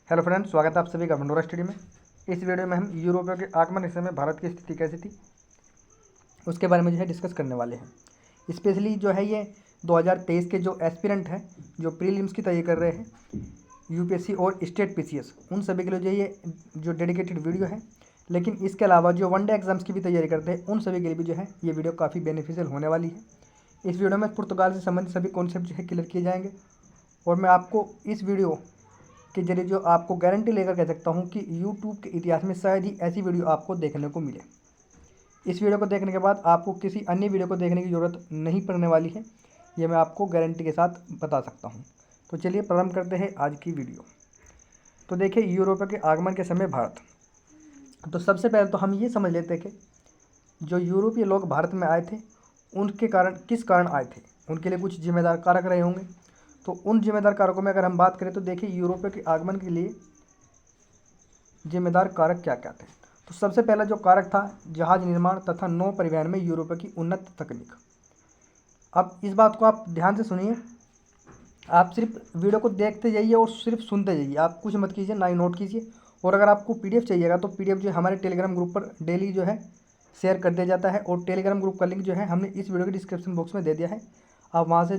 Hello friends, स्वागत है आप सभी का भंडोरा स्टडी में। इस वीडियो में हम यूरोपियों के आगमन के समय भारत की स्थिति कैसी थी उसके बारे में डिस्कस करने वाले हैं। स्पेशली ये 2023 के जो एस्पिरेंट हैं, जो प्रीलिम्स की तैयारी कर रहे हैं, यूपीएससी और स्टेट पीसीएस, उन सभी के लिए ये जो डेडिकेटेड वीडियो है। लेकिन इसके अलावा जो वनडे एग्जाम्स की भी तैयारी करते हैं उन सभी के लिए भी ये वीडियो काफ़ी बेनिफिशियल होने वाली है। इस वीडियो में पुर्तगाल से संबंधित सभी कॉन्सेप्ट क्लियर किए जाएंगे और मैं आपको इस वीडियो के जरिए जो आपको गारंटी लेकर कह सकता हूं कि यूट्यूब के इतिहास में शायद ही ऐसी वीडियो आपको देखने को मिले। इस वीडियो को देखने के बाद आपको किसी अन्य वीडियो को देखने की ज़रूरत नहीं पड़ने वाली है, ये मैं आपको गारंटी के साथ बता सकता हूं। तो चलिए प्रारंभ करते हैं आज की वीडियो। तो देखिए, यूरोप के आगमन के समय भारत। तो सबसे पहले तो हम ये समझ लेते हैं कि जो यूरोपीय लोग भारत में आए थे उनके कारण किस कारण आए थे, उनके लिए कुछ जिम्मेदार कारक रहे होंगे। तो उन जिम्मेदार कारकों में अगर हम बात करें तो देखिए, यूरोप के आगमन के लिए जिम्मेदार कारक क्या क्या थे। तो सबसे पहला जो कारक था, जहाज निर्माण तथा नौ परिवहन में यूरोप की उन्नत तकनीक। अब इस बात को आप ध्यान से सुनिए, आप सिर्फ वीडियो को देखते जाइए और सिर्फ सुनते जाइए, आप कुछ मत कीजिए, ना ही नोट कीजिए। और अगर आपको पीडीएफ चाहिएगा तो पीडीएफ हमारे टेलीग्राम ग्रुप पर डेली शेयर कर दिया जाता है, और टेलीग्राम ग्रुप का लिंक हमने इस वीडियो के डिस्क्रिप्शन बॉक्स में दे दिया है। आप वहाँ से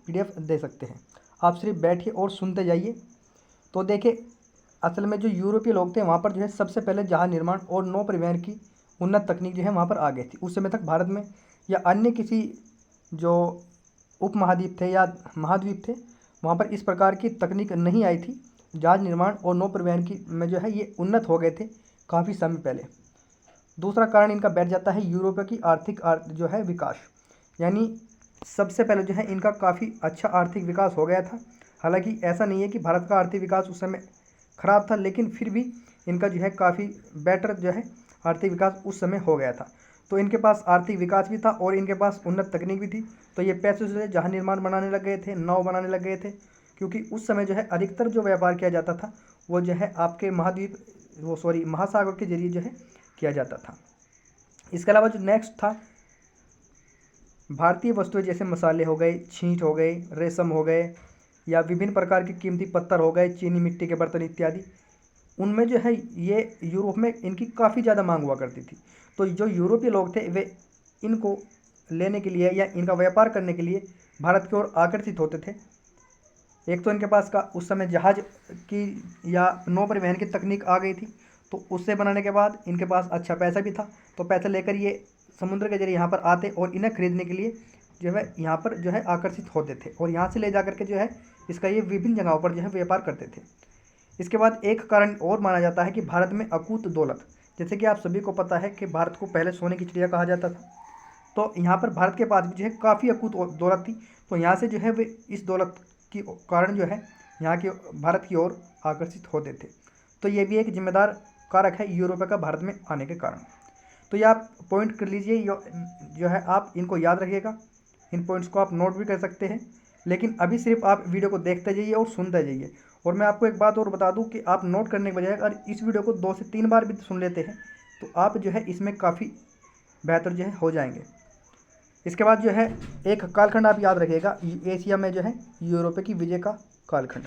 पीडीएफ दे सकते हैं। आप सिर्फ बैठिए और सुनते जाइए। तो देखिए, असल में जो यूरोपीय लोग थे वहाँ पर सबसे पहले जहाज निर्माण और नौ परिवहन की उन्नत तकनीक वहाँ पर आ गई थी। उस समय तक भारत में या अन्य किसी जो उपमहाद्वीप थे या महाद्वीप थे वहाँ पर इस प्रकार की तकनीक नहीं आई थी। जहाज निर्माण और नौ परिवहन की में ये उन्नत हो गए थे काफ़ी समय पहले। दूसरा कारण इनका बैठ जाता है यूरोप की आर्थिक विकास। यानी सबसे पहले इनका काफ़ी अच्छा आर्थिक विकास हो गया था। हालांकि ऐसा नहीं है कि भारत का आर्थिक विकास उस समय ख़राब था, लेकिन फिर भी इनका काफ़ी बेटर आर्थिक विकास उस समय हो गया था। तो इनके पास आर्थिक विकास भी था और इनके पास उन्नत तकनीक भी थी। तो ये पैसे से जहाज निर्माण बनाने लग गए थे, नाव बनाने लग गए थे, क्योंकि उस समय अधिकतर जो व्यापार किया जाता था वो आपके महासागर के जरिए किया जाता था। इसके अलावा जो नेक्स्ट था, भारतीय वस्तुएं जैसे मसाले हो गए, छींट हो गए, रेशम हो गए, या विभिन्न प्रकार के कीमती पत्थर हो गए, चीनी मिट्टी के बर्तन इत्यादि, उनमें ये यूरोप में इनकी काफ़ी ज़्यादा मांग हुआ करती थी। तो जो यूरोपीय लोग थे वे इनको लेने के लिए या इनका व्यापार करने के लिए भारत की ओर आकर्षित होते थे। एक तो इनके पास का उस समय जहाज की या नौ परिवहन की तकनीक आ गई थी, तो उससे बनाने के बाद इनके पास अच्छा पैसा भी था। तो पैसा लेकर ये समुद्र के जरिए यहाँ पर आते और इन्हें खरीदने के लिए यहाँ पर आकर्षित होते थे, और यहाँ से ले जा करके इसका ये विभिन्न जगहों पर व्यापार करते थे। इसके बाद एक कारण और माना जाता है कि भारत में अकूत दौलत। जैसे कि आप सभी को पता है कि भारत को पहले सोने की चिड़िया कहा जाता था। तो यहाँ पर भारत के पास भी काफ़ी अकूत दौलत थी। तो यहाँ से वे इस दौलत की कारण यहाँ के भारत की ओर आकर्षित होते थे। तो ये भी एक जिम्मेदार कारक है यूरोप का भारत में आने के कारण। तो ये आप पॉइंट कर लीजिए, आप इनको याद रखिएगा। इन पॉइंट्स को आप नोट भी कर सकते हैं, लेकिन अभी सिर्फ आप वीडियो को देखते जाइए और सुनते जाइए। और मैं आपको एक बात और बता दूं कि आप नोट करने के बजाय अगर इस वीडियो को 2 से 3 बार भी सुन लेते हैं तो आप इसमें काफ़ी बेहतर हो जाएंगे। इसके बाद एक कालखंड आप याद रखिएगा, एशिया में यूरोप की विजय का कालखंड।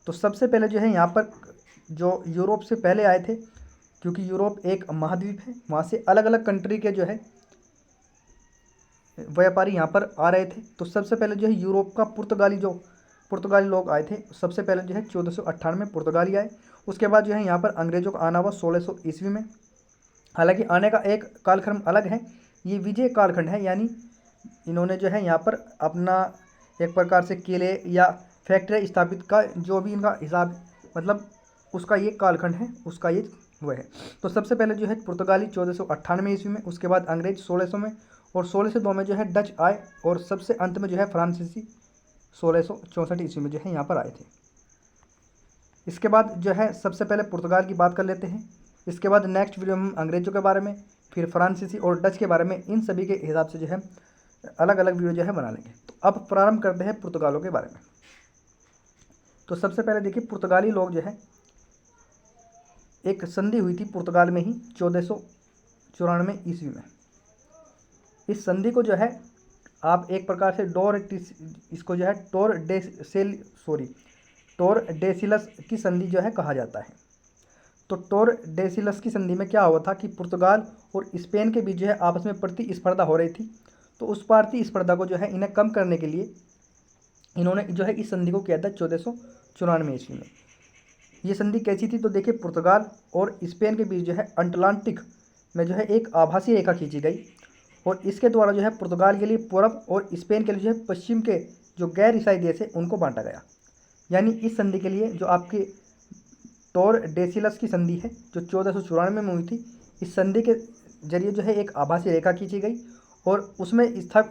तो सबसे पहले यहाँ पर जो यूरोप से पहले आए थे, क्योंकि यूरोप एक महाद्वीप है, वहाँ से अलग अलग कंट्री के व्यापारी यहाँ पर आ रहे थे। तो सबसे पहले यूरोप का पुर्तगाली लोग आए थे। सबसे पहले 1498 में पुर्तगाली आए। उसके बाद यहाँ पर अंग्रेज़ों का आना हुआ 1600 ईस्वी में। हालांकि आने का एक कालखंड अलग है, ये विजय कालखंड है। यानी इन्होंने यहाँ पर अपना एक प्रकार से किले या फैक्ट्री स्थापित का जो भी इनका हिसाब, मतलब उसका ये कालखंड है, उसका ये वो है। तो सबसे पहले पुर्तगाली 1498 ईस्वी में, उसके बाद अंग्रेज 1600 में, और 1602 में डच आए, और सबसे अंत में फ्रांसीसी 1664 ईस्वी में यहाँ पर आए थे। इसके बाद सबसे पहले पुर्तगाल की बात कर लेते हैं। इसके बाद नेक्स्ट वीडियो में हम अंग्रेज़ों के बारे में, फिर फ्रांसीसी और डच के बारे में, इन सभी के हिसाब से अलग अलग वीडियो बना लेंगे। तो अब प्रारंभ करते हैं पुर्तगालों के बारे में। तो सबसे पहले देखिए, पुर्तगाली लोग एक संधि हुई थी पुर्तगाल में ही 1494 ईस्वी में। इस संधि को आप एक प्रकार से इसको टोरडेसिलस की संधि जो है कहा जाता है। तो टोरडेसिलस की संधि में क्या हुआ था कि पुर्तगाल और स्पेन के बीच जो है आपस में प्रतिस्पर्धा हो रही थी। तो उस प्रतिस्पर्धा को जो है इन्हें कम करने के लिए इन्होंने जो है इस संधि को किया था 1494 ईस्वी में। ये संधि कैसी थी? तो देखिए, पुर्तगाल और स्पेन के बीच जो है अटलांटिक में जो है एक आभासी रेखा खींची गई और इसके द्वारा जो है पुर्तगाल के लिए पूर्व और स्पेन के लिए जो है पश्चिम के जो गैर ईसाई देश है उनको बांटा गया। यानी इस संधि के लिए जो आपकी टोरडेसिलस की संधि है जो 1494 में हुई थी, इस संधि के जरिए जो है एक आभासी रेखा खींची गई और उसमें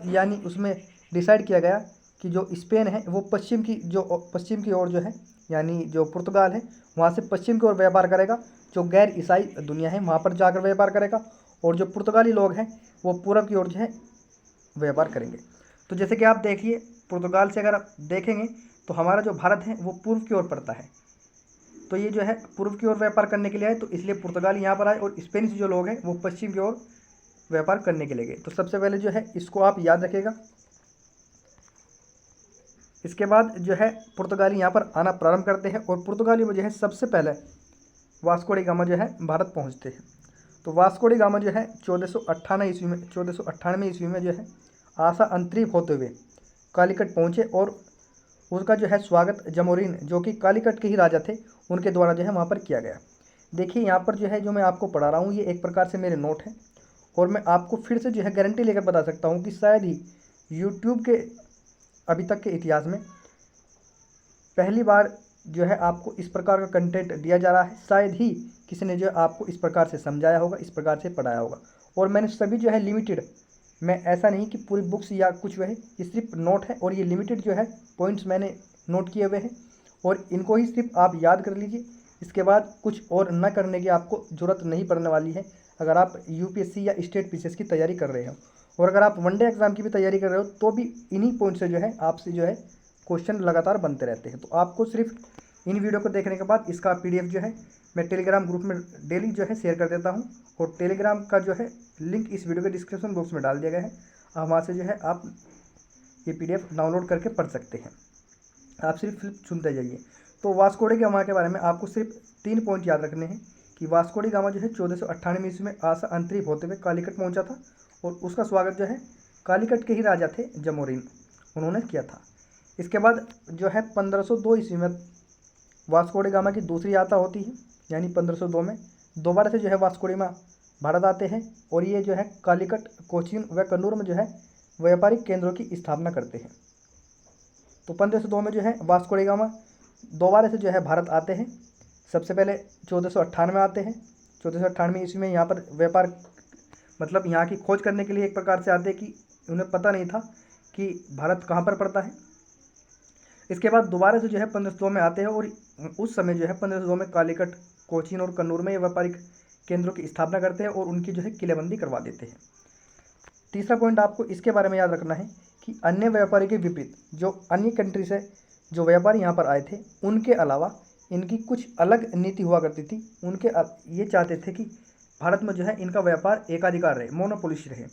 यानी उसमें डिसाइड किया गया कि जो स्पेन है वो पश्चिम की ओर जो है, यानी जो पुर्तगाल है वहाँ से पश्चिम की ओर व्यापार करेगा, जो गैर ईसाई दुनिया है वहाँ पर जाकर व्यापार करेगा, और जो पुर्तगाली लोग हैं वो पूर्व की ओर जो है व्यापार करेंगे। तो जैसे कि आप देखिए, पुर्तगाल से अगर आप देखेंगे तो हमारा जो भारत है वो पूर्व की ओर पड़ता है। तो ये जो है पूर्व की ओर व्यापार करने के लिए आए, तो इसलिए पुर्तगाल यहाँ पर आए और स्पेनिश जो लोग हैं वो पश्चिम की ओर व्यापार करने के लिए गए। तो सबसे पहले जो है इसको आप याद रखिएगा। इसके बाद जो है पुर्तगाली यहाँ पर आना प्रारंभ करते हैं और पुर्तगाली में जो है सबसे पहले वास्को डी गामा जो है भारत पहुँचते हैं। तो वास्को डी गामा जो है 1498 ईस्वी में जो है आशा अंतरिप होते हुए कालीकट पहुँचे और उसका जो है स्वागत जमोरिन, जो कि कालीकट के ही राजा थे, उनके द्वारा जो है वहाँ पर किया गया। देखिए यहाँ पर जो है जो मैं आपको पढ़ा रहा हूँ ये एक प्रकार से मेरे नोट हैं और मैं आपको फिर से जो है गारंटी लेकर बता सकता हूँ कि शायद ही यूट्यूब के अभी तक के इतिहास में पहली बार जो है आपको इस प्रकार का कंटेंट दिया जा रहा है। शायद ही किसी ने जो है आपको इस प्रकार से समझाया होगा, इस प्रकार से पढ़ाया होगा। और मैंने सभी जो है लिमिटेड, मैं ऐसा नहीं कि पूरी बुक्स या कुछ वह है, ये सिर्फ नोट है और ये लिमिटेड जो है पॉइंट्स मैंने नोट किए हुए हैं और इनको ही सिर्फ आप याद कर लीजिए। इसके बाद कुछ और न करने की आपको ज़रूरत नहीं पड़ने वाली है अगर आप यूपीएससी या स्टेट पीसीएस की तैयारी कर रहे हो। और अगर आप वनडे एग्ज़ाम की भी तैयारी कर रहे हो तो भी इन्हीं पॉइंट से जो है आपसे जो है क्वेश्चन लगातार बनते रहते हैं। तो आपको सिर्फ इन वीडियो को देखने के बाद इसका पीडीएफ जो है मैं टेलीग्राम ग्रुप में डेली जो है शेयर कर देता हूँ और टेलीग्राम का जो है लिंक इस वीडियो के डिस्क्रिप्शन बॉक्स में डाल दिया गया है। वहाँ से जो है आप ये पीडीएफ डाउनलोड करके पढ़ सकते हैं। आप सिर्फ सुनते जाइए। तो वास्को डी गामा के बारे में आपको सिर्फ 3 पॉइंट याद रखने हैं कि वास्को डी गामा जो है 1498 ईस्वी में आशा अंतरिप होते हुए कालीकट पहुँचा था और उसका स्वागत जो है कालीकट के ही राजा थे जमोरिन, उन्होंने किया था। इसके बाद जो है 1502 ईस्वी में वास्को डी गामा की दूसरी यात्रा होती है, यानी 1502 में दोबारा से जो है वास्को डी गामा भारत आते हैं और ये जो है कालीकट, कोचीन व कन्नूर में जो है व्यापारिक केंद्रों की स्थापना करते हैं। तो 1502 में जो है वास्को डी गामा दोबारा से जो है भारत आते हैं। सबसे पहले 1498 में आते हैं। 1498 ईस्वी में यहाँ पर व्यापार मतलब यहाँ की खोज करने के लिए एक प्रकार से आते हैं कि उन्हें पता नहीं था कि भारत कहाँ पर पड़ता है। इसके बाद दोबारा से जो है 1502 में आते हैं और उस समय जो है 1502 में कालीकट, कोचीन और कन्नूर में ये व्यापारिक केंद्रों की स्थापना करते हैं और उनकी जो है किलेबंदी करवा देते हैं। तीसरा पॉइंट आपको इसके बारे में याद रखना है कि अन्य व्यापारी के विपरीत जो अन्य कंट्री से जो व्यापारी यहाँ पर आए थे उनके अलावा इनकी कुछ अलग नीति हुआ करती थी। उनके ये चाहते थे कि भारत में जो है इनका व्यापार एकाधिकार रहे, मोनोपोलिस्ट रहे।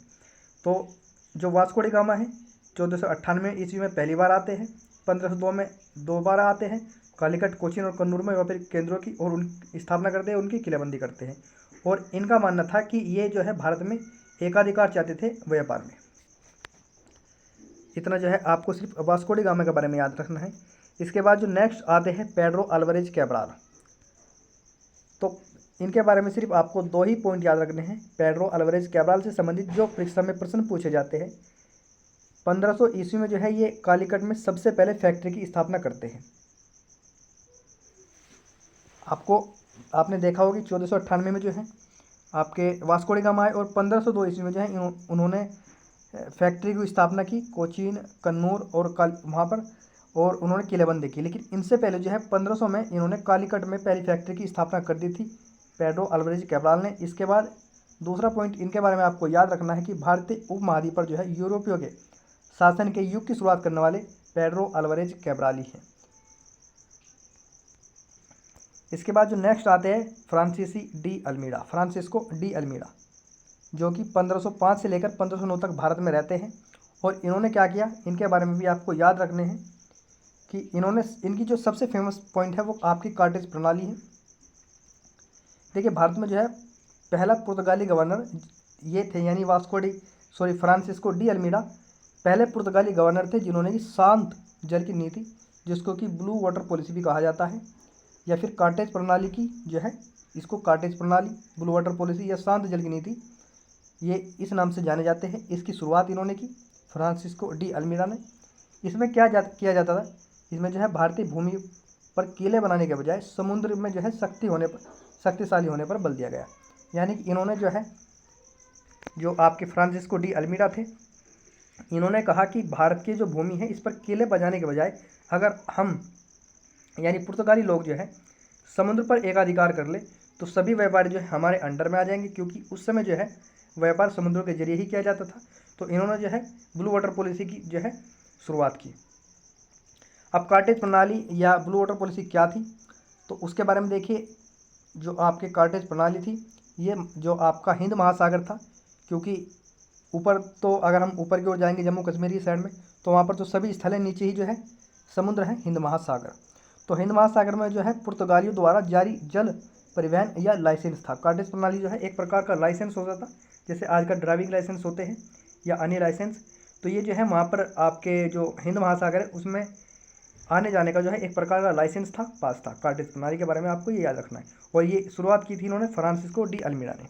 तो जो वास्को डी गामा है 1498 ईस्वी में पहली बार आते हैं, 1502 में दोबारा आते हैं, कालीकट, कोचीन और कन्नूर में व्यापारिक केंद्रों की और उनकी स्थापना करते हैं, उनकी किलेबंदी करते हैं और इनका मानना था कि ये जो है भारत में एकाधिकार चाहते थे व्यापार में। इतना जो है आपको सिर्फ वास्को डी गामा के बारे में याद रखना है। इसके बाद जो नेक्स्ट आते हैं पेड्रो अल्वारेज कैब्राल। तो इनके बारे में सिर्फ आपको 2 ही पॉइंट याद रखने हैं। पेड्रो अल्वारेज कैब्राल से संबंधित जो परीक्षा में प्रश्न पूछे जाते हैं, 1500 ईस्वी में जो है ये कालीकट में सबसे पहले फैक्ट्री की स्थापना करते हैं। आपने देखा होगा कि 1498 में जो है आपके वास्को डी गामा आए और 1502 ईस्वी में जो है उन्होंने फैक्ट्री की स्थापना की कोचीन, कन्नूर और वहाँ पर, और उन्होंने किलेबंदी की। लेकिन इनसे पहले जो है 1500 में इन्होंने कालीकट में पहली फैक्ट्री की स्थापना कर दी थी पेड्रो अल्वारेज कैब्राल ने। इसके बाद दूसरा पॉइंट इनके बारे में आपको याद रखना है कि भारतीय उपमहाद्वीप पर जो है यूरोपियों के शासन के युग की शुरुआत करने वाले पेड्रो अल्वारेज कैब्राल ही हैं। इसके बाद जो नेक्स्ट आते हैं फ्रांसिस्को डी अल्मीड़ा, जो कि 1505 से लेकर 1509 तक भारत में रहते हैं। और इन्होंने क्या किया, इनके बारे में भी आपको याद रखने हैं कि इनकी जो सबसे फेमस पॉइंट है वो आपकी कार्टेज प्रणाली है। देखिए भारत में जो है पहला पुर्तगाली गवर्नर ये थे, यानी फ्रांसिस्को डी अल्मीडा पहले पुर्तगाली गवर्नर थे जिन्होंने कि शांत जल की नीति, जिसको कि ब्लू वाटर पॉलिसी भी कहा जाता है, या फिर कार्टेज प्रणाली की जो है, इसको कार्टेज प्रणाली, ब्लू वाटर पॉलिसी या शांत जल की नीति, ये इस नाम से जाने जाते हैं। इसकी शुरुआत इन्होंने की, फ्रांसिस्को डी अल्मीडा ने। इसमें किया जाता था, इसमें जो है भारतीय भूमि पर किले बनाने के बजाय समुद्र में जो है शक्तिशाली होने पर बल दिया गया। यानी कि इन्होंने जो है, जो आपके फ्रांसिस्को डी अल्मीडा थे, इन्होंने कहा कि भारत की जो भूमि है इस पर किले बजाने के बजाय अगर हम यानी पुर्तगाली लोग जो है समुद्र पर एकाधिकार कर ले तो सभी व्यापारी जो है हमारे अंडर में आ जाएंगे, क्योंकि उस समय जो है व्यापार समुद्र के जरिए ही किया जाता था। तो इन्होंने जो है ब्लू वाटर पॉलिसी की जो है शुरुआत की। अब कार्टेज प्रणाली या ब्लू वाटर पॉलिसी क्या थी, तो उसके बारे में देखिए। जो आपके कार्टेज प्रणाली थी, ये जो आपका हिंद महासागर था, क्योंकि ऊपर तो अगर हम ऊपर की ओर जाएंगे जम्मू कश्मीर की साइड में, तो वहाँ पर तो सभी स्थल है, नीचे ही जो है समुद्र है, हिंद महासागर। तो हिंद महासागर में जो है पुर्तगालियों द्वारा जारी जल परिवहन या लाइसेंस था। कार्टेज प्रणाली जो है एक प्रकार का लाइसेंस होता था, जैसे आज का ड्राइविंग लाइसेंस होते हैं या अन्य लाइसेंस। तो ये जो है वहाँ पर आपके जो हिंद महासागर है उसमें आने जाने का जो है एक प्रकार का लाइसेंस था, पास था। कार्टेज प्रणाली के बारे में आपको ये याद रखना है। और ये शुरुआत की थी इन्होंने फ्रांसिस्को डी अल्मीडा ने।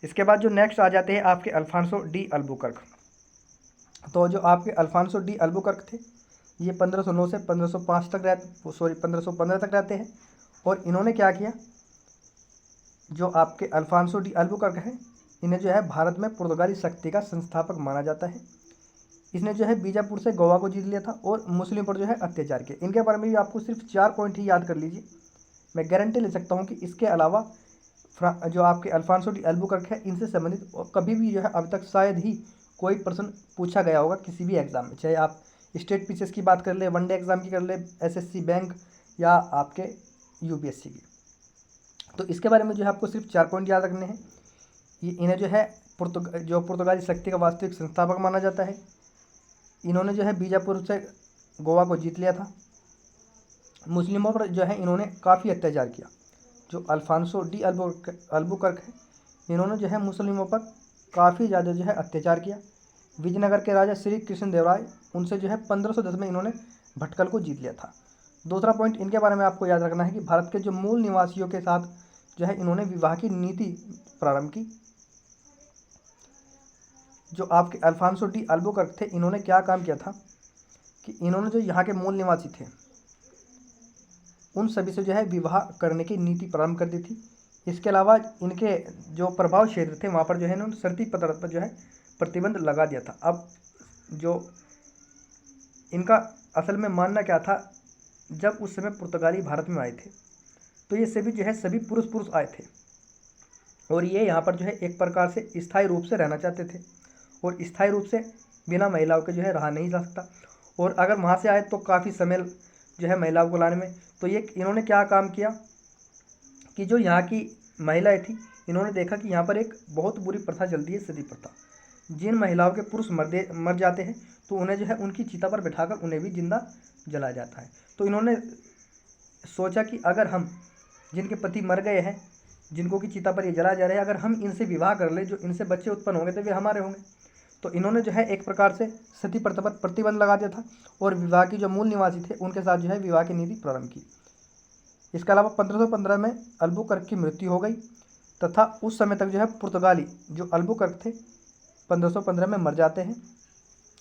इसके बाद जो नेक्स्ट आ जाते हैं आपके अल्फांसो डी अल्बुकर्क। तो जो आपके अल्फांसो डी अल्बुकर्क थे, ये 1509 से 1515 तक रहते हैं। और इन्होंने क्या किया, जो आपके अल्फांसो डी अल्बुकर्क है, इन्हें जो है भारत में पुर्तगाली शक्ति का संस्थापक माना जाता है। इसने जो है बीजापुर से गोवा को जीत लिया था और मुस्लिम पर जो है अत्याचार किया। इनके बारे में भी आपको सिर्फ 4 पॉइंट ही याद कर लीजिए। मैं गारंटी ले सकता हूँ कि इसके अलावा जो आपके अल्फांसो डी अल्बुकर्क है, इनसे संबंधित कभी भी जो है अब तक शायद ही कोई प्रश्न पूछा गया होगा किसी भी एग्जाम में, चाहे आप स्टेट पीसीएस की बात कर ले, वनडे एग्जाम की कर ले, एसएससी बैंक या आपके यूपीएससी की। तो इसके बारे में जो है आपको सिर्फ 4 पॉइंट याद रखने हैं। ये इन्हें जो है पुर्तगाली शक्ति का वास्तविक संस्थापक माना जाता है। इन्होंने जो है बीजापुर से गोवा को जीत लिया था। मुस्लिमों पर जो है इन्होंने काफ़ी अत्याचार किया। जो अल्फांसो डी अल्बुकर्क है, इन्होंने जो है मुस्लिमों पर काफ़ी ज़्यादा जो है अत्याचार किया। विजयनगर के राजा श्री कृष्णदेवराय, उनसे जो है 1510 में इन्होंने भटकल को जीत लिया था। दूसरा पॉइंट इनके बारे में आपको याद रखना है कि भारत के जो मूल निवासियों के साथ जो है इन्होंने विवाह की नीति प्रारंभ की। जो आपके अल्फांसो डी अल्बुकर्क थे, इन्होंने क्या काम किया था कि इन्होंने जो यहाँ के मूल निवासी थे उन सभी से जो है विवाह करने की नीति प्रारंभ कर दी थी। इसके अलावा इनके जो प्रभाव क्षेत्र थे वहाँ पर जो है इन्होंने शर्ती पदार्थ पर जो है प्रतिबंध लगा दिया था। अब जो इनका असल में मानना क्या था, जब उस समय पुर्तगाली भारत में आए थे तो ये सभी जो है सभी पुरुष आए थे और ये यहाँ पर जो है एक प्रकार से स्थायी रूप से रहना चाहते थे, और स्थायी रूप से बिना महिलाओं के जो है रहा नहीं जा सकता। और अगर वहाँ से आए तो काफ़ी समय जो है महिलाओं को लाने में। तो ये इन्होंने क्या काम किया कि जो यहाँ की महिलाएं थी, इन्होंने देखा कि यहाँ पर एक बहुत बुरी प्रथा चलती है, सती प्रथा। जिन महिलाओं के पुरुष मर जाते हैं तो उन्हें जो है उनकी चिता पर बिठाकर उन्हें भी जिंदा जलाया जाता है। तो इन्होंने सोचा कि अगर हम जिनके पति मर गए हैं, जिनको की चिता पर ये जलाया जा रहा है, अगर हम इनसे विवाह कर ले, जो इनसे बच्चे उत्पन्न होंगे तो वे हमारे होंगे। तो इन्होंने जो है एक प्रकार से सती प्रथा पर प्रतिबंध लगा दिया था और विवाह की जो मूल निवासी थे उनके साथ जो है विवाह की नीति प्रारंभ की। इसके अलावा 1515 में अल्बुकर्क की मृत्यु हो गई तथा उस समय तक जो है पुर्तगाली जो अल्बुकर्क थे 1515 में मर जाते हैं।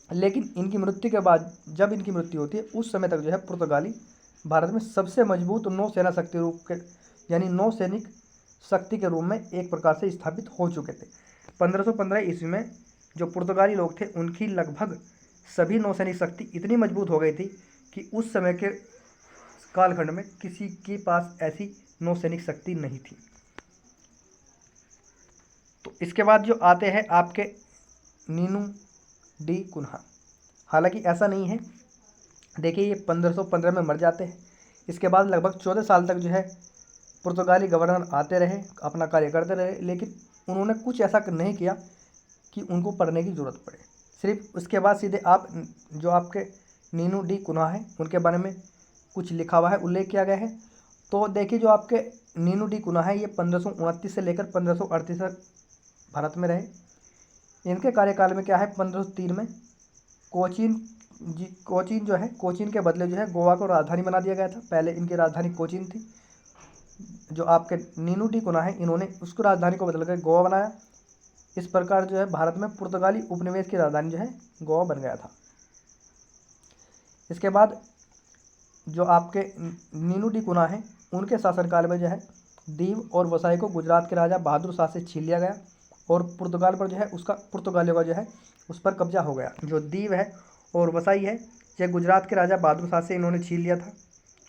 लेकिन इनकी मृत्यु के बाद जब इनकी मृत्यु होती है उस समय तक जो है पुर्तगाली भारत में सबसे मजबूत नौसेना शक्ति रूप के यानी नौसैनिक शक्ति के रूप में एक प्रकार से स्थापित हो चुके थे। 1515 ईस्वी में जो पुर्तगाली लोग थे उनकी लगभग सभी नौसैनिक शक्ति इतनी मजबूत हो गई थी कि उस समय के कालखंड में किसी के पास ऐसी नौसैनिक शक्ति नहीं थी। तो इसके बाद जो आते हैं आपके नीनू डी कुन्हा। हालांकि ऐसा नहीं है, देखिए ये 1515 में मर जाते हैं। इसके बाद लगभग 14 साल तक जो है पुर्तगाली गवर्नर आते रहे, अपना कार्य करते रहे, लेकिन उन्होंने कुछ ऐसा नहीं किया कि उनको पढ़ने की ज़रूरत पड़े। सिर्फ उसके बाद सीधे आप जो आपके नीनू डी कुना है, उनके बारे में कुछ लिखा हुआ है, उल्लेख किया गया है। तो देखिए जो आपके नीनू डी कुना है ये 1529 से लेकर 1538 तक भारत में रहे। इनके कार्यकाल में क्या है, 1503 में कोचीन जो है, कोचीन के बदले जो है गोवा को राजधानी बना दिया गया था। पहले इनकी राजधानी कोचीन थी। जो आपके नीनू डी कुना है इन्होंने उसको राजधानी को बदल कर गोवा बनाया। इस प्रकार जो है भारत में पुर्तगाली उपनिवेश की राजधानी जो है गोवा बन गया था। इसके बाद जो आपके नीनू डी कुना है उनके शासनकाल में जो है दीव और वसाई को गुजरात के राजा बहादुर शाह से छीन लिया गया और पुर्तगाल पर जो है उसका पुर्तगालियों का जो है उस पर कब्जा हो गया। जो दीव है और वसाई है ये गुजरात के राजा बहादुर शाह से इन्होंने छीन लिया था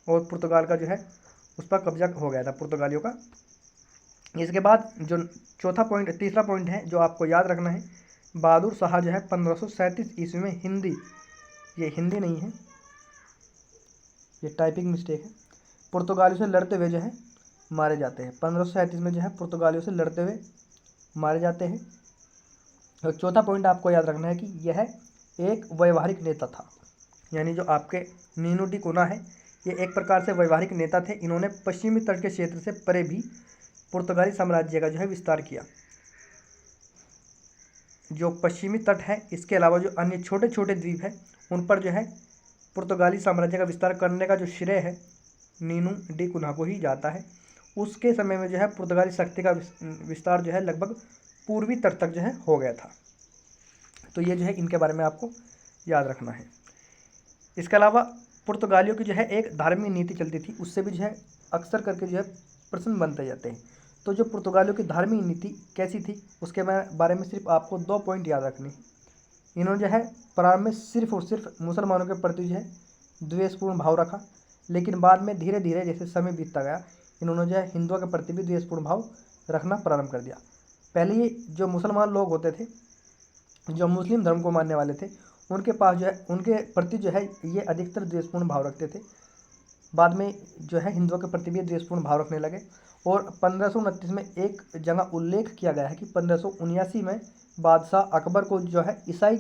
और पुर्तगाल का जो है उस पर कब्जा हो गया था पुर्तगालियों का। इसके बाद जो तीसरा पॉइंट है जो आपको याद रखना है, बहादुर शाह जो है 1537 ईस्वी में ये हिंदी नहीं है, ये टाइपिंग मिस्टेक है, पुर्तगालियों से लड़ते हुए जो है मारे जाते हैं। 1537 में जो है पुर्तगालियों से लड़ते हुए मारे जाते हैं। और चौथा पॉइंट आपको याद रखना है कि यह एक वैवाहिक नेता था, यानी जो आपके नीनू डी कुना है ये एक प्रकार से वैवाहिक नेता थे। इन्होंने पश्चिमी तट के क्षेत्र से परे भी पुर्तगाली साम्राज्य का जो है विस्तार किया। जो पश्चिमी तट है इसके अलावा जो अन्य छोटे छोटे द्वीप है उन पर जो है पुर्तगाली साम्राज्य का विस्तार करने का जो श्रेय है नीनू डी कुना को ही जाता है। उसके समय में जो है पुर्तगाली शक्ति का विस्तार जो है लगभग पूर्वी तट तक जो है हो गया था। तो ये जो है इनके बारे में आपको याद रखना है। इसके अलावा पुर्तगालियों की जो है एक धार्मिक नीति चलती थी, उससे भी जो है अक्सर करके जो है प्रश्न बनते जाते हैं। तो जो पुर्तगालियों की धार्मिक नीति कैसी थी उसके बारे में सिर्फ आपको 2 पॉइंट याद रखने हैं। इन्होंने जो है प्रारंभ में सिर्फ और सिर्फ मुसलमानों के प्रति जो है द्वेषपूर्ण भाव रखा, लेकिन बाद में धीरे धीरे जैसे समय बीतता गया इन्होंने जो है हिंदुओं के प्रति भी द्वेषपूर्ण भाव रखना प्रारंभ कर दिया। पहले ये जो मुसलमान लोग होते थे, जो मुस्लिम धर्म को मानने वाले थे, उनके पास जो है उनके प्रति जो है ये अधिकतर द्वेषपूर्ण भाव रखते थे। बाद में जो है हिंदुओं के प्रति भी द्वेषपूर्ण भाव रखने लगे और 1529 में एक जगह उल्लेख किया गया है कि 1579 में बादशाह अकबर को जो है ईसाई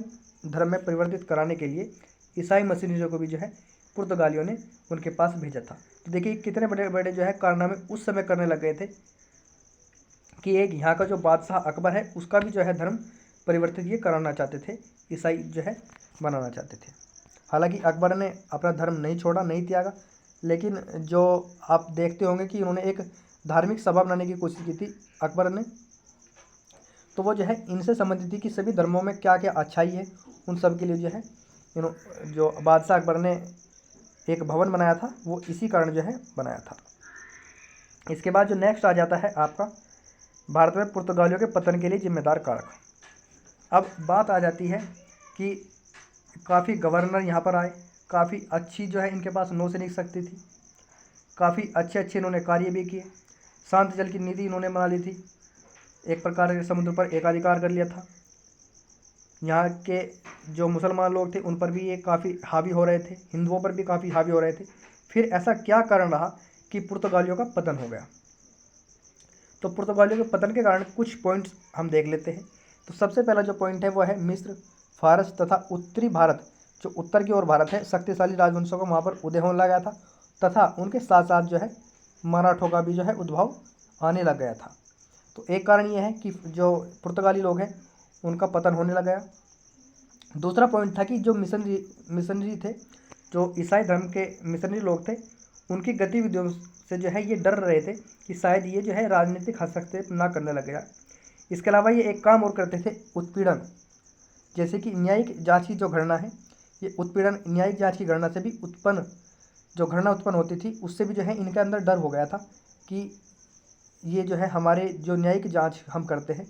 धर्म में परिवर्तित कराने के लिए ईसाई मशीनरियों को भी जो है पुर्तगालियों ने उनके पास भेजा था। तो देखिए कितने बड़े बड़े जो है कारनामे उस समय करने लग गए थे कि एक यहाँ का जो बादशाह अकबर है उसका भी जो है धर्म परिवर्तित ये कराना चाहते थे, ईसाई जो है बनाना चाहते थे। हालांकि अकबर ने अपना धर्म नहीं छोड़ा, नहीं त्यागा, लेकिन जो आप देखते होंगे कि उन्होंने एक धार्मिक सभा बनाने की कोशिश की थी अकबर ने, तो वो जो है इनसे संबंधित थी कि सभी धर्मों में क्या क्या अच्छाई है उन सब के लिए जो है जो बादशाह अकबर ने एक भवन बनाया था वो इसी कारण जो है बनाया था। इसके बाद जो नेक्स्ट आ जाता है आपका भारत में पुर्तगालियों के पतन के लिए जिम्मेदार कारक। अब बात आ जाती है कि काफ़ी गवर्नर यहाँ पर आए, काफ़ी अच्छी जो है इनके पास नौसैनिक शक्ति थी, काफ़ी अच्छे अच्छे इन्होंने कार्य भी किए, शांत जल की नीति इन्होंने बना ली थी, एक प्रकार के समुद्र पर एकाधिकार कर लिया था। यहाँ के जो मुसलमान लोग थे उन पर भी ये काफ़ी हावी हो रहे थे, हिंदुओं पर भी काफ़ी हावी हो रहे थे। फिर ऐसा क्या कारण रहा कि पुर्तगालियों का पतन हो गया? तो पुर्तगालियों के पतन के कारण कुछ पॉइंट्स हम देख लेते हैं। तो सबसे पहला जो पॉइंट है वो है मिस्र, फारस तथा उत्तरी भारत, जो उत्तर की ओर भारत है, शक्तिशाली राजवंशों का वहाँ पर उदय होने लगा था तथा उनके साथ साथ जो है मराठों का भी जो है उद्भव आने लग गया था। तो एक कारण ये है कि जो पुर्तगाली लोग हैं उनका पतन होने लग गया। दूसरा पॉइंट था कि जो मिशनरी थे, जो ईसाई धर्म के मिशनरी लोग थे, उनकी गतिविधियों से जो है ये डर रहे थे कि शायद ये जो है राजनीतिक हस्तक्षेप ना करने लगेगा। इसके अलावा ये एक काम और करते थे, उत्पीड़न, जैसे कि न्यायिक जांच की जो घटना है, ये उत्पीड़न न्यायिक जांच की घटना से भी जो घटना उत्पन्न होती थी उससे भी जो है इनके अंदर डर हो गया था कि ये जो है हमारे जो न्यायिक जांच हम करते हैं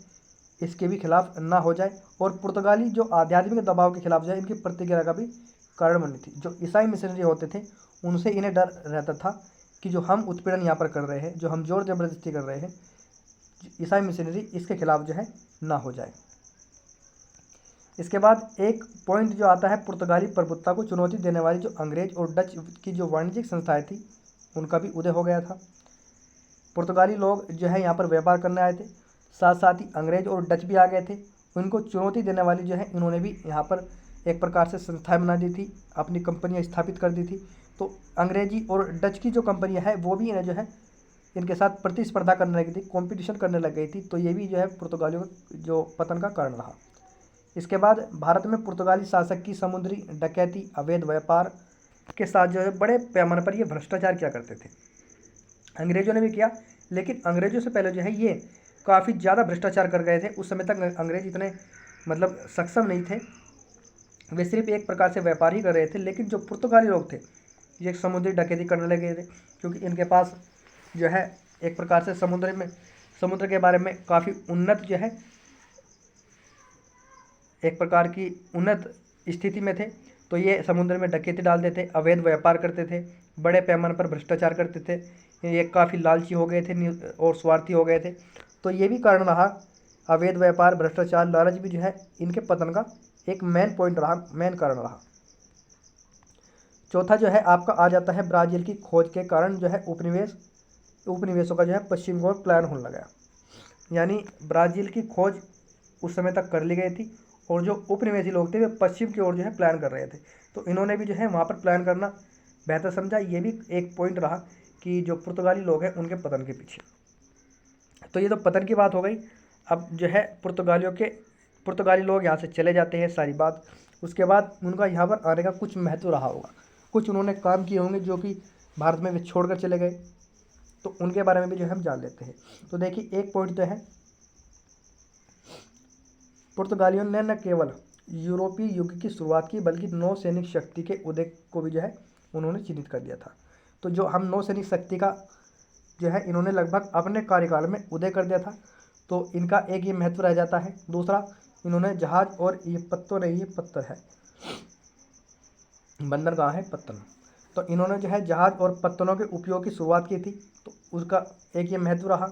इसके भी खिलाफ ना हो जाए, और पुर्तगाली जो आध्यात्मिक दबाव के खिलाफ जो है इनकी प्रतिक्रिया का भी कारण बनी थी। जो ईसाई मिशनरी होते थे उनसे इन्हें डर रहता था कि जो हम उत्पीड़न यहाँ पर कर रहे हैं, जो हम जोर जबरदस्ती कर रहे हैं ईसाई मिशनरी, इसके खिलाफ जो है ना हो जाए। इसके बाद एक पॉइंट जो आता है, पुर्तगाली प्रभुत्ता को चुनौती देने वाली जो अंग्रेज और डच की जो वाणिज्यिक संस्थाएं थी उनका भी उदय हो गया था। पुर्तगाली लोग जो है यहाँ पर व्यापार करने आए थे, साथ साथ ही अंग्रेज और डच भी आ गए थे। उनको चुनौती देने वाली जो है इन्होंने भी यहाँ पर एक प्रकार से संस्थाएं बना दी थी, अपनी कंपनियां स्थापित कर दी थी। तो अंग्रेजी और डच की जो कंपनियां है वो भी इन्हें जो है इनके साथ प्रतिस्पर्धा करने लगी थी, कंपटीशन करने लग गई थी। तो ये भी जो है पुर्तगालियों का जो पतन का कारण रहा। इसके बाद भारत में पुर्तगाली शासक की समुद्री डकैती, अवैध व्यापार के साथ जो है बड़े पैमाने पर ये भ्रष्टाचार किया करते थे। अंग्रेजों ने भी किया, लेकिन अंग्रेजों से पहले जो है ये काफ़ी ज़्यादा भ्रष्टाचार कर गए थे। उस समय तक अंग्रेज इतने मतलब सक्षम नहीं थे, वे सिर्फ एक प्रकार से व्यापार ही कर रहे थे। लेकिन जो पुर्तगाली लोग थे ये समुद्री डकैती करने लगे थे, क्योंकि इनके पास जो है एक प्रकार से समुद्र के बारे में काफ़ी उन्नत जो है एक प्रकार की उन्नत स्थिति में थे। तो ये समुद्र में डकैती डालते थे, अवैध व्यापार करते थे, बड़े पैमाने पर भ्रष्टाचार करते थे। ये काफ़ी लालची हो गए थे और स्वार्थी हो गए थे। तो ये भी कारण रहा, अवैध व्यापार, भ्रष्टाचार, लालच भी जो है इनके पतन का एक मेन पॉइंट रहा, मेन कारण रहा। चौथा जो है आपका आ जाता है ब्राज़ील की खोज के कारण जो है उपनिवेशों का जो है पश्चिम की ओर प्लान होने लगा। यानी ब्राज़ील की खोज उस समय तक कर ली गई थी और जो उपनिवेशी लोग थे वे पश्चिम की ओर जो है प्लान कर रहे थे। तो इन्होंने भी जो है वहाँ पर प्लान करना बेहतर समझा। ये भी एक पॉइंट रहा कि जो पुर्तगाली लोग हैं उनके पतन के पीछे। तो ये तो पतन की बात हो गई। अब जो है पुर्तगाली लोग यहाँ से चले जाते हैं, सारी बात। उसके बाद उनका यहाँ पर आने का कुछ महत्व रहा होगा, कुछ उन्होंने काम किए होंगे जो कि भारत में वे छोड़कर चले गए। तो उनके बारे में भी जो है हम जान लेते हैं। तो देखिए एक पॉइंट तो है, पुर्तगालियों ने न केवल यूरोपीय युग की शुरुआत की बल्कि नौसैनिक शक्ति के उदय को भी जो है उन्होंने चिन्हित कर दिया था। तो जो हम नौसैनिक शक्ति का जो है इन्होंने लगभग अपने कार्यकाल में उदय कर दिया था। तो इनका एक ये महत्व रह जाता है। दूसरा, इन्होंने जहाज और ये पत्तों नहीं, ये पत्थर है, बंदर कहाँ है, पत्तन। तो इन्होंने जो है जहाज और पत्तनों के उपयोग की शुरुआत की थी। तो उसका एक ये महत्व रहा।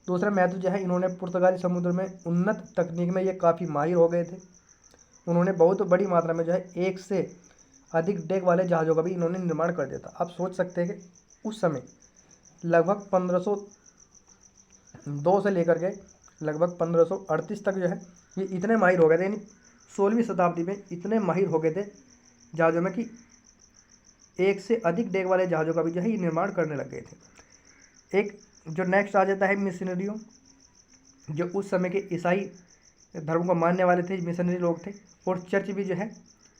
दूसरा महत्व जो है इन्होंने पुर्तगाली समुद्र में उन्नत तकनीक में ये काफ़ी माहिर हो गए थे। उन्होंने बहुत बड़ी मात्रा में जो है 1 से अधिक डेक वाले जहाज़ों का भी इन्होंने निर्माण कर दिया था। आप सोच सकते हैं कि उस समय लगभग 1502 से लेकर के लगभग 1538 तक जो है ये इतने माहिर हो गए थे, यानी 16वीं शताब्दी में इतने माहिर हो गए थे जहाज़ों में कि 1 से अधिक डेक वाले जहाज़ों का भी जो है ये निर्माण करने लग गए थे। एक जो नेक्स्ट आ जाता है मिशनरियों, जो उस समय के ईसाई धर्म को मानने वाले थे, मिशनरी लोग थे। और चर्च भी जो है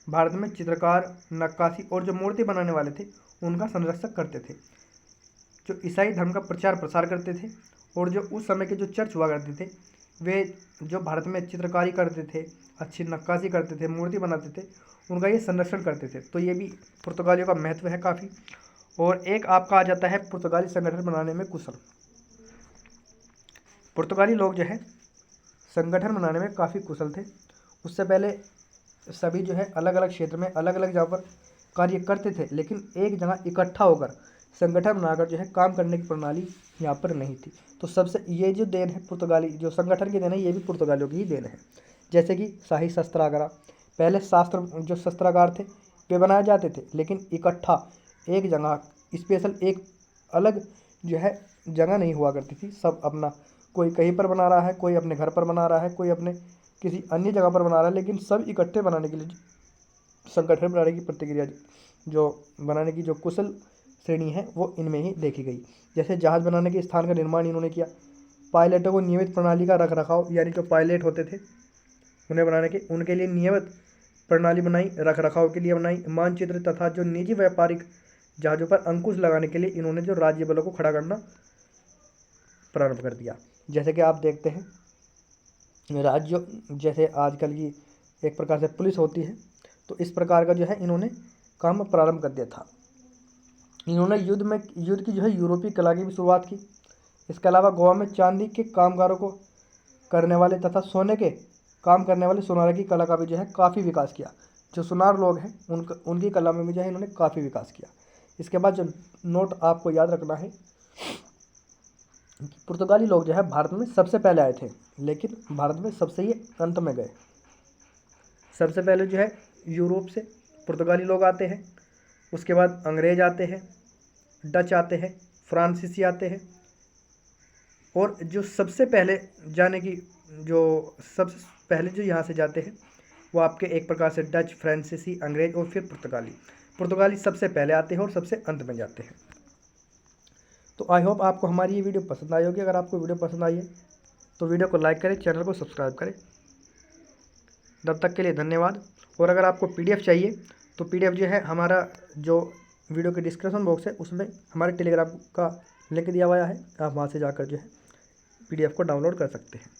भारत में चित्रकार, नक्काशी और जो मूर्ति बनाने वाले थे उनका संरक्षण करते थे, जो ईसाई धर्म का प्रचार प्रसार करते थे। और जो उस समय के जो चर्च हुआ करते थे वे जो भारत में चित्रकारी करते थे, अच्छी नक्काशी करते थे, मूर्ति बनाते थे, उनका ये संरक्षण करते थे। तो ये भी पुर्तगालियों का महत्व है काफ़ी। और एक आपका आ जाता है पुर्तगाली संगठन बनाने में कुशल। पुर्तगाली लोग जो है संगठन बनाने में काफ़ी कुशल थे। उससे पहले सभी जो है अलग अलग क्षेत्र में अलग अलग जगह पर कार्य करते थे, लेकिन एक जगह इकट्ठा होकर संगठन बनाकर जो है काम करने की प्रणाली यहाँ पर नहीं थी। तो सबसे ये जो देन है पुर्तगाली जो संगठन की देन है, ये भी पुर्तगालियों की ही देन है। जैसे कि शाही शस्त्रागार, पहले जो शस्त्रागार थे वे बनाए जाते थे, लेकिन इकट्ठा एक जगह स्पेशल एक अलग जो है जगह नहीं हुआ करती थी। सब अपना, कोई कहीं पर बना रहा है, कोई अपने घर पर बना रहा है, कोई अपने किसी अन्य जगह पर बना रहा है, लेकिन सब इकट्ठे बनाने के लिए संगठन बनाने की प्रतिक्रिया जो बनाने की जो कुशल श्रेणी है वो इनमें ही देखी गई। जैसे जहाज़ बनाने के स्थान का निर्माण इन्होंने किया, पायलटों को नियमित प्रणाली का रख रखाव, यानी जो पायलट होते थे उन्हें बनाने के उनके लिए नियमित प्रणाली बनाई, रख रखाव के लिए बनाई, मानचित्र तथा जो निजी व्यापारिक जहाज़ों पर अंकुश लगाने के लिए इन्होंने जो राज्य बलों को खड़ा करना प्रारंभ कर दिया। जैसे कि आप देखते हैं राज्यों, जैसे आजकल की एक प्रकार से पुलिस होती है, तो इस प्रकार का जो है इन्होंने काम प्रारंभ कर दिया था। इन्होंने युद्ध की जो है यूरोपीय कला की भी शुरुआत की। इसके अलावा गोवा में चांदी के कामगारों को करने वाले तथा सोने के काम करने वाले सुनार की कला का भी जो है काफ़ी विकास किया। जो सुनार लोग हैं उनकी कला में भी जो है इन्होंने काफ़ी विकास किया। इसके बाद जो नोट आपको याद रखना है, पुर्तगाली लोग जो है भारत में सबसे पहले आए थे, लेकिन भारत में सबसे ही अंत में गए। सबसे पहले जो है यूरोप से पुर्तगाली लोग आते हैं, उसके बाद अंग्रेज आते हैं, डच आते हैं, फ्रांसीसी आते हैं, और जो सबसे पहले जाने की जो सबसे पहले जो यहाँ से जाते हैं वो आपके एक प्रकार से डच, फ्रांसीसी, अंग्रेज और फिर पुर्तगाली। पुर्तगाली सबसे पहले आते हैं और सबसे अंत में जाते हैं। तो आई होप आपको हमारी ये वीडियो पसंद आई होगी। अगर आपको वीडियो पसंद आई है तो वीडियो को लाइक करें, चैनल को सब्सक्राइब करें। तब तक के लिए धन्यवाद। और अगर आपको PDF चाहिए तो PDF जो है हमारा जो वीडियो के डिस्क्रिप्शन बॉक्स है उसमें हमारे टेलीग्राम का लिंक दिया हुआ है, आप वहाँ से जाकर जो है PDF को डाउनलोड कर सकते हैं।